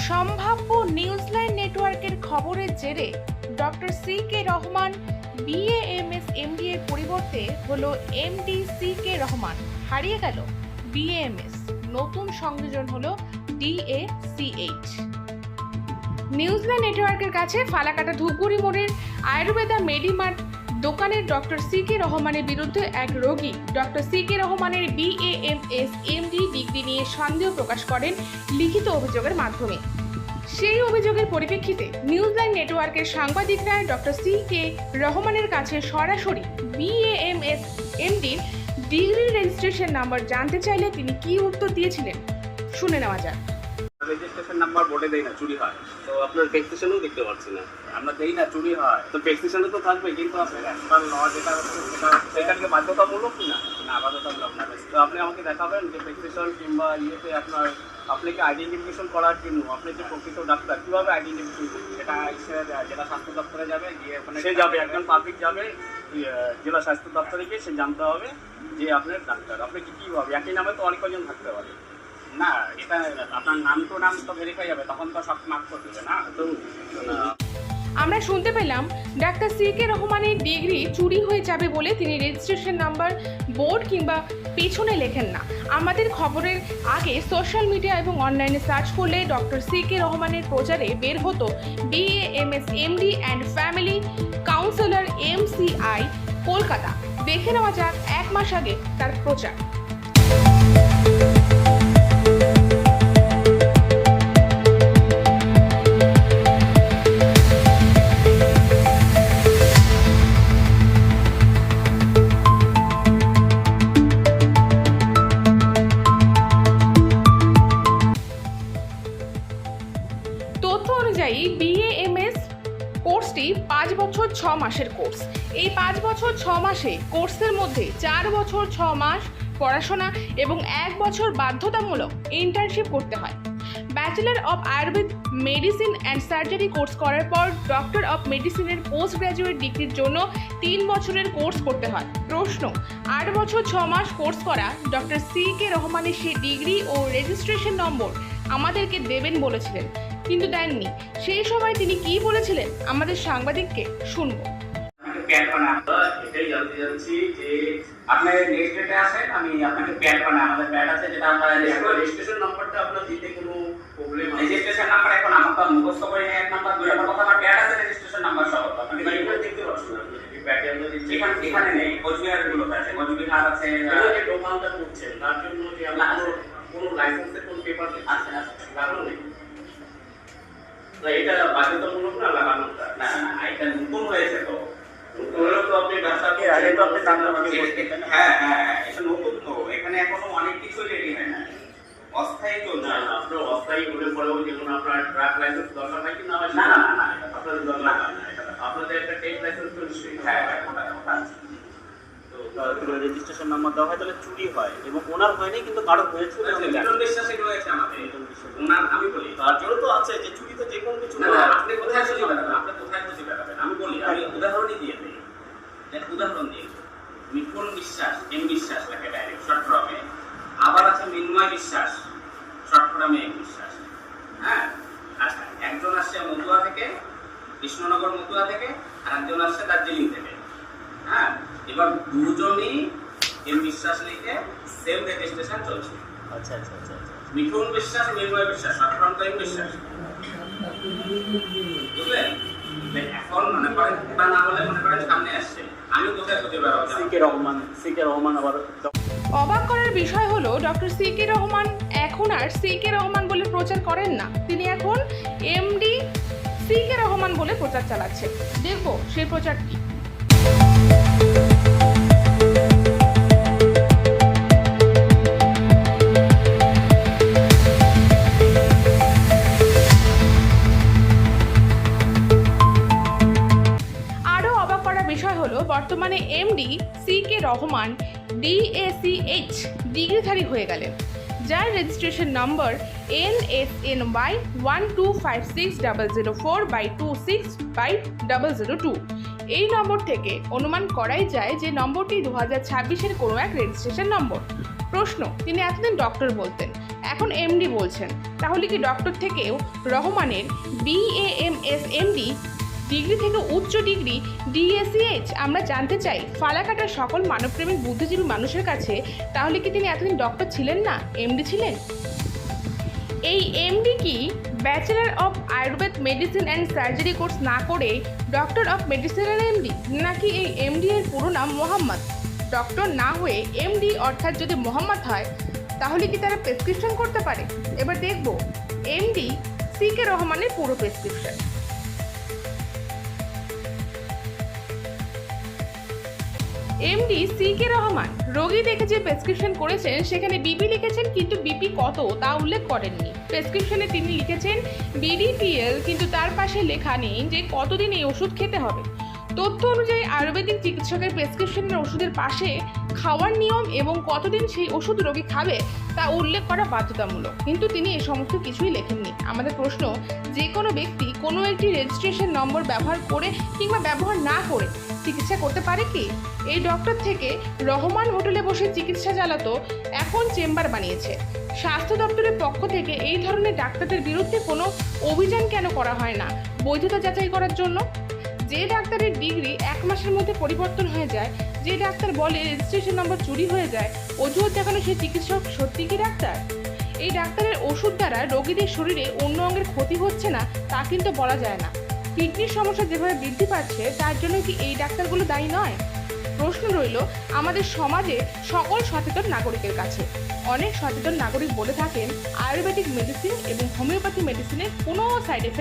সম্ভাব্য নিউজলাইন নেটওয়ার্কের খবরের জেরে doctor C K Rahman BAMS MD এর পরিবর্তে হলো এমডি সি কে রহমান। হারিয়ে গেল বিএএমএস, নতুন সংযোজন হলো ডিএসিএইচ। নিউজলাইন নেটওয়ার্কের কাছে ফালাকাটা ধূপগুড়ি মোড়ের আয়ুর্বেদা মেডিমার্ট দোকানের ডক্টর সি কে রহমানের বিরুদ্ধে এক রোগী ডক্টর সি কে রহমানের বিএএমএস এমডি ডিগ্রি নিয়ে সন্দেহ প্রকাশ করেন লিখিত অভিযোগের মাধ্যমে। সেই অভিযোগের পরিপ্রেক্ষিতে নিউজলাইন নেটওয়ার্কের সাংবাদিকরা ডক্টর সি কে রহমানের কাছে সরাসরি বিএএমএস এমডির ডিগ্রি রেজিস্ট্রেশন নাম্বার জানতে চাইলে তিনি কি উত্তর দিয়েছিলেন শুনে নেওয়া যাক। রেজিস্ট্রেশন নাম্বার বোর্ডে দেই না, চুরি হয়। তো আপনার রেজিস্ট্রেশনও দেখতে পাচ্ছি না, আমরা দেই না, চুরি হয়। তো রেজিস্ট্রেশনে তো থাকবে, কিন্তু আপনার একবার ল যেটা হচ্ছে সেটাকে বাধ্যতামূলক না, না বাধ্যতামূলক না। তো আপনি আমাকে দেখাবেন যে রেজিস্ট্রেশন কিংবা ইয়েতে আপনাকে আইডেন্টিফিকেশন করার জন্য আপনি যে প্রকৃত ডাক্তার কীভাবে আইডেন্টিফিকেশন করবেন, সেটা জেলা স্বাস্থ্য দপ্তরে যাবে, গিয়ে ওখানে সে যাবে, একজন পাবলিক যাবে জেলা স্বাস্থ্য দপ্তরে গিয়ে সে জানতে হবে যে আপনার ডাক্তার। আপনি কীভাবে একই নামে তো অনেক কজন থাকতে পারে না, এটা আপনার নাম তো ভেরিফাই হবে, তখন তো সব মার্ক করে দেবে না। তো আমরা শুনতে পেলাম ডাক্তার সি কে রহমানের ডিগ্রি চুরি হয়ে যাবে বলে তিনি রেজিস্ট্রেশন নাম্বার বোর্ড কিংবা পেছনে লেখেন না। আমাদের খবরের আগে সোশ্যাল মিডিয়া এবং অনলাইনে সার্চ করলে ডক্টর সি কে রহমানের প্রচারে বের হতো BAMS MD and family councillor MCI Kolkata. দেখে নেওয়া যাক 1 মাস আগে তার প্রচার। তথ্য অনুযায়ী বিএএমএস কোর্সটি 5 বছর 6 মাসের কোর্স। এই 5 বছর 6 মাসে কোর্সের মধ্যে 4 বছর 6 মাস পড়াশোনা এবং 1 বছর বাধ্যতামূলক ইন্টার্নশিপ করতে হয়। Bachelor of Ayurveda medicine and surgery course করার পর ডক্টর অফ মেডিসিনের পোস্ট গ্র্যাজুয়েট ডিগ্রির জন্য 3 বছরের কোর্স করতে হয়। প্রশ্ন, 8 বছর 6 মাস কোর্স করা ডক্টর সি কে রহমানের সেই ডিগ্রি ও রেজিস্ট্রেশন নম্বর আমাদেরকে দেবেন বলেছিলেন, কিন্তু দেননি। সেই সময় তিনি কি বলেছিলেন আমাদের সাংবাদিককে শুনবো। এটাই জানতে চাচ্ছি যে আপনার নেক্সট ডেটে আসেন, আমি আপনাকে প্যাড বানাই, আমাদের প্যাড আছে যেটা আমরা রেজিস্ট্রেশন নাম্বারটা আপনার দিতে কোনো প্রবলেম? রেজিস্ট্রেশন নাম্বার এখন আমার তো মুখস্থ করে এক নাম্বার 2 নাম্বার কথা, আমার প্যাড আছে রেজিস্ট্রেশন নাম্বার সহ, আপনি গাড়িগুলো দেখতে পাচ্ছেন। এই প্যাডে আমরা এখানে নেই, কোচবিহার গুলোতে আছে, কোচবিহার আছে। যে দোকানটা করছেন তার জন্য যে আপনার কোনো লাইসেন্সের কোনো পেপার আছে লাগানো নেই? না, এটা বাধ্যতামূলক না লাগানোটা? না না, এটা নতুন হয়েছে তো। হ্যাঁ হ্যাঁ, এটা নতুন তো, এখানে এখনো অনেক কিছুই রেডি হয় না, অস্থায়ী চলছে। আপনার অস্থায়ী হলে পরেও যেমন আপনার ট্রাক লাইসেন্স দরকার হয় কি না? না না না, আপনাদের দরকার হয় না, আপনাদের একটা টেস্ট লাইসেন্স তো নিশ্চয়ই। হ্যাঁ, রেজিস্ট্রেশন নাম্বার দেওয়া হয়, তাহলে চুরি হয় এবং ওনার হয়নি, কিন্তু কারো হয়েছে। বিশ্বাসী রয়েছে আমাদের ওনার, আমি বলি তার জন্য তো আছে যে চুরি তো যে কোনো কিছু। আপনি কোথায় চুরি বেড়াবেন, আপনি কোথায় খুঁজে বেড়াবেন? আমি বলি, আমি উদাহরণই দিয়ে দিই, উদাহরণ দিই। মিঠুন বিশ্বাস, এম বিশ্বাস লেখে ডাইরেক্ট শর্ট ফর্মে, আবার আছে মিন্ময় বিশ্বাস শর্ট ফর্মে এম বিশ্বাস। হ্যাঁ, আচ্ছা, একজন আসছে মতুয়া থেকে, কৃষ্ণনগর মতুয়া থেকে, আর একজন আসছে দার্জিলিং থেকে। হ্যাঁ, এবার দুজনই এম বিশ্বাস লিখে সেম রেজিস্ট্রেশন চলছে। আচ্ছা আচ্ছা আচ্ছা, মিঠুন বিশ্বাস, মিন্ময় বিশ্বাস, শর্ট ফর্ম তো এম বিশ্বাস, বুঝলেন? এখন মনে করেন ওটা না হলে মনে করেন সামনে আসছে, আমি কোথায় খুঁজে বেড়াবো? সি কে রহমান আবার। অবাক করার বিষয় হলো ডক্টর সি কে রহমান এখন আর সি কে রহমান বলে প্রচার করেন না, তিনি এখন এমডি সি কে রহমান বলে প্রচার চালাচ্ছেন। দেখবো সেই প্রচারটি। বর্তমানে এমডি সি কে রহমান ডিএসিএইচ ডিগ্রিধারী হয়ে গেলেন, যার রেজিস্ট্রেশন নম্বর NSNY 1256004/26/002। এই নম্বর থেকে অনুমান করাই যায় যে নম্বরটি 2026-এর কোনো এক রেজিস্ট্রেশন নম্বর। প্রশ্ন, তিনি এতদিন ডক্টর বলতেন, এখন এমডি বলছেন। তাহলে কি ডক্টর থেকেও রহমানের BAMS MD ডিগ্রি থেকে উচ্চ ডিগ্রি DSEH? আমরা জানতে চাই ফালাকাটার সকল মানবপ্রেমিক বুদ্ধিজীবী মানুষের কাছে, তাহলে কি তিনি এতদিন ডক্টর ছিলেন না, এমডি ছিলেন? এই এমডি কি bachelor of Ayurveda medicine and surgery course না করে ডক্টর অফ মেডিসিনের এমডি, নাকি এই এমডি এর পুরো নাম মোহাম্মদ? ডক্টর না হয়ে এমডি অর্থাৎ যদি মোহাম্মদ হয়, তাহলে কি তারা প্রেসক্রিপশন করতে পারে? এবার দেখব এমডি CK রহমানের পুরো প্রেসক্রিপশন। এমডি CK রহমান রোগী দেখে যে প্রেসক্রিপশন করেছেন সেখানে বিপি লিখেছেন, কিন্তু বিপি কত তা উল্লেখ করেননি। প্রেসক্রিপশনে তিনি লিখেছেন BDPL, কিন্তু তার পাশে লেখা নেই যে কতদিন এই ওষুধ খেতে হবে। তথ্য অনুযায়ী আয়ুর্বেদিক চিকিৎসকের প্রেসক্রিপশনের ওষুধের পাশে খাওয়ার নিয়ম এবং কতদিন সেই ওষুধ রোগী খাবে তা উল্লেখ করা বাধ্যতামূলক, কিন্তু তিনি এই সমস্ত কিছুই লেখেননি। আমাদের প্রশ্ন, যে কোনো ব্যক্তি কোনো একটি রেজিস্ট্রেশন নম্বর ব্যবহার করে কিংবা ব্যবহার না করে চিকিৎসা করতে পারে কি? এই ডক্টর থেকে রহমান হোটেলে বসে চিকিৎসা চালাতো, এখন চেম্বার বানিয়েছে। স্বাস্থ্য দপ্তরের পক্ষ থেকে এই ধরনের ডাক্তারদের বিরুদ্ধে কোনো অভিযান কেন করা হয় না বৈধতা যাচাই করার জন্য? যে ডাক্তারের ডিগ্রি 1 মাসের মধ্যে পরিবর্তন হয়ে যায়, যে ডাক্তার বলে রেজিস্ট্রেশন নম্বর চুরি হয়ে যায়, অজুহাত দেখানো সেই চিকিৎসক সত্যি কি ডাক্তার? এই ডাক্তারের ওষুধ দ্বারা রোগীদের শরীরে অন্য অঙ্গের ক্ষতি হচ্ছে না তা কিন্তু বলা যায় না। কিডনির সমস্যা যেভাবে বৃদ্ধি পাচ্ছে তার জন্য কি এই ডাক্তারগুলো দায়ী নয়? প্রশ্ন রইল আমাদের সমাজে সকল সচেতন নাগরিকের কাছে। অনেক সচেতন নাগরিক বলে থাকেন আয়ুর্বেদিক মেডিসিন এবং হোমিওপ্যাথি মেডিসিনের কোনো সাইড এফেক্ট